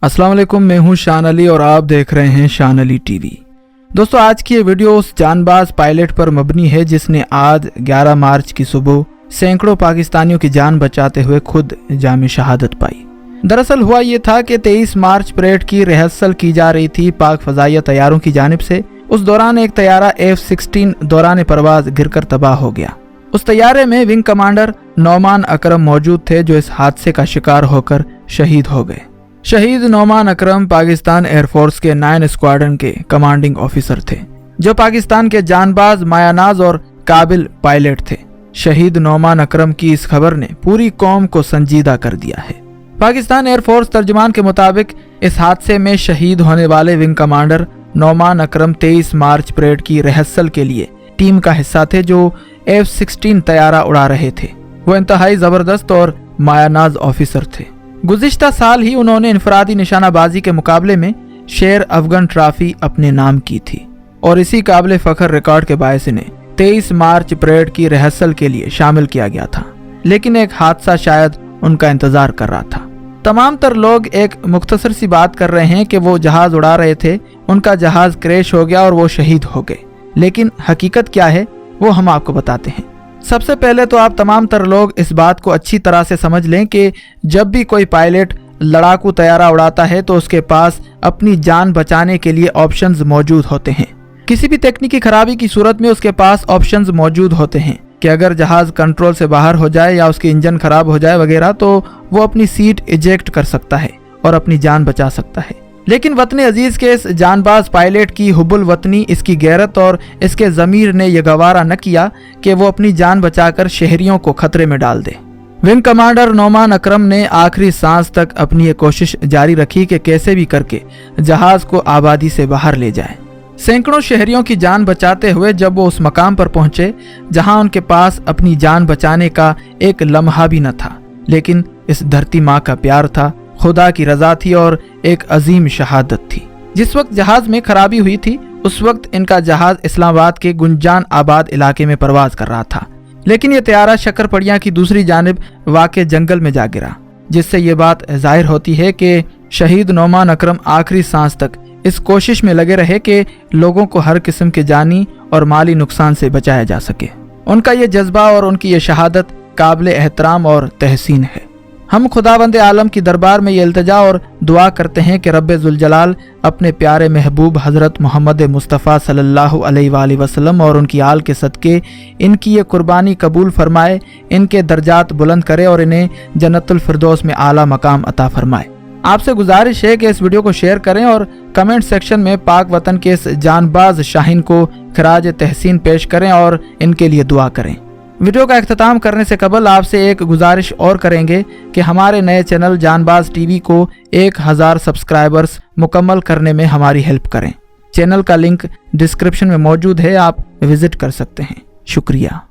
अस्सलाम वालेकुम, मैं हूं शान अली और आप देख रहे हैं शान अली टीवी। दोस्तों, आज की ये वीडियो उस जानबाज पायलट पर मबनी है जिसने आज 11 मार्च की सुबह सैकड़ों पाकिस्तानियों की जान बचाते हुए खुद जाम शहादत पाई। दरअसल हुआ ये था कि 23 मार्च परेड की रिहर्सल की जा रही थी पाक फजाइया तैयारों की जानिब से। उस दौरान एक तैयारा F-16 दौरान परवाज गिरकर तबाह हो गया। उस तैयारे में विंग कमांडर नौमान अकरम मौजूद थे जो इस हादसे का शिकार होकर शहीद हो गए। शहीद नौमान अकरम पाकिस्तान एयरफोर्स के 9 स्क्वाड्रन के कमांडिंग ऑफिसर थे जो पाकिस्तान के जानबाज, मायानाज और काबिल पायलट थे। शहीद नौमान अकरम की इस खबर ने पूरी कौम को संजीदा कर दिया है। पाकिस्तान एयरफोर्स तर्जुमान के मुताबिक इस हादसे में शहीद होने वाले विंग कमांडर नौमान अकरम 23 मार्च परेड की रिहर्सल के लिए टीम का हिस्सा थे जो F-16 तैयारा उड़ा रहे थे। वो इंतहाई जबरदस्त और मायानाज ऑफिसर थे। गुज़िश्ता साल ही उन्होंने इनफरादी निशानाबाजी के मुकाबले में शेर अफगन ट्रॉफी अपने नाम की थी और इसी काबिल फख्र रिकॉर्ड के बायस इन्हें 23 मार्च परेड की रिहर्सल के लिए शामिल किया गया था। लेकिन एक हादसा शायद उनका इंतजार कर रहा था। तमाम तर लोग एक मुख्तसर सी बात कर रहे हैं कि वो जहाज उड़ा रहे थे, उनका जहाज क्रैश हो गया और वो शहीद हो गए। लेकिन हकीकत क्या है वो हम आपको बताते हैं। सबसे पहले तो आप तमाम तर लोग इस बात को अच्छी तरह से समझ लें कि जब भी कोई पायलट लड़ाकू तैयारा उड़ाता है तो उसके पास अपनी जान बचाने के लिए ऑप्शंस मौजूद होते हैं। किसी भी तकनीकी खराबी की सूरत में उसके पास ऑप्शंस मौजूद होते हैं कि अगर जहाज कंट्रोल से बाहर हो जाए या उसकी इंजन खराब हो जाए वगैरह तो वो अपनी सीट इजेक्ट कर सकता है और अपनी जान बचा सकता है। लेकिन वतन अजीज के इस जानबाज पायलट की हुब्बुल वतनी, इसकी गैरत और इसके ज़मीर ने यह गवारा न किया कि वो अपनी जान बचाकर शहरियों को खतरे में डाल दे। विंग कमांडर नौमान अकरम ने आखिरी सांस तक अपनी ये कोशिश जारी रखी कि कैसे भी करके जहाज को आबादी से बाहर ले जाए। सैकड़ों शहरियों की जान बचाते हुए जब वो उस मकाम पर पहुंचे जहां उनके पास अपनी जान बचाने का एक लम्हा भी न था, लेकिन इस धरती माँ का प्यार था, खुदा की रजा थी और एक अजीम शहादत थी। जिस वक्त जहाज में खराबी हुई थी उस वक्त इनका जहाज इस्लामाबाद के गुंजान आबाद इलाके में परवाज कर रहा था। लेकिन यह तैयारा शक्करपड़िया की दूसरी जानिब वाक़े जंगल में जा गिरा, जिससे ये बात जाहिर होती है कि शहीद नौमान अकरम आखिरी सांस तक इस कोशिश में लगे रहे कि लोगों को हर किस्म के जानी और माली नुकसान से बचाया जा सके। उनका ये जज्बा और उनकी ये शहादत काबिल एहतराम और तहसीन है। हम खुदावंद आलम की दरबार में ये इल्तिजा और दुआ करते हैं कि रब्बे जुल जलाल अपने प्यारे महबूब हज़रत मोहम्मद मुस्तफ़ा सल्लल्लाहु अलैहि वसल्लम और उनकी आल के सदके इनकी ये कुर्बानी कबूल फरमाए, इनके दर्जात बुलंद करे और इन्हें जन्नतुल फिरदौस में आला मकाम अता फरमाए। आपसे गुजारिश है कि इस वीडियो को शेयर करें और कमेंट सेक्शन में पाक वतन के इस जानबाज शाहीन को खराज तहसीन पेश करें और इनके लिए दुआ करें। वीडियो का इख्तिताम करने से कबल आपसे एक गुजारिश और करेंगे कि हमारे नए चैनल जानबाज टीवी को 1000 सब्सक्राइबर्स मुकम्मल करने में हमारी हेल्प करें। चैनल का लिंक डिस्क्रिप्शन में मौजूद है, आप विजिट कर सकते हैं। शुक्रिया।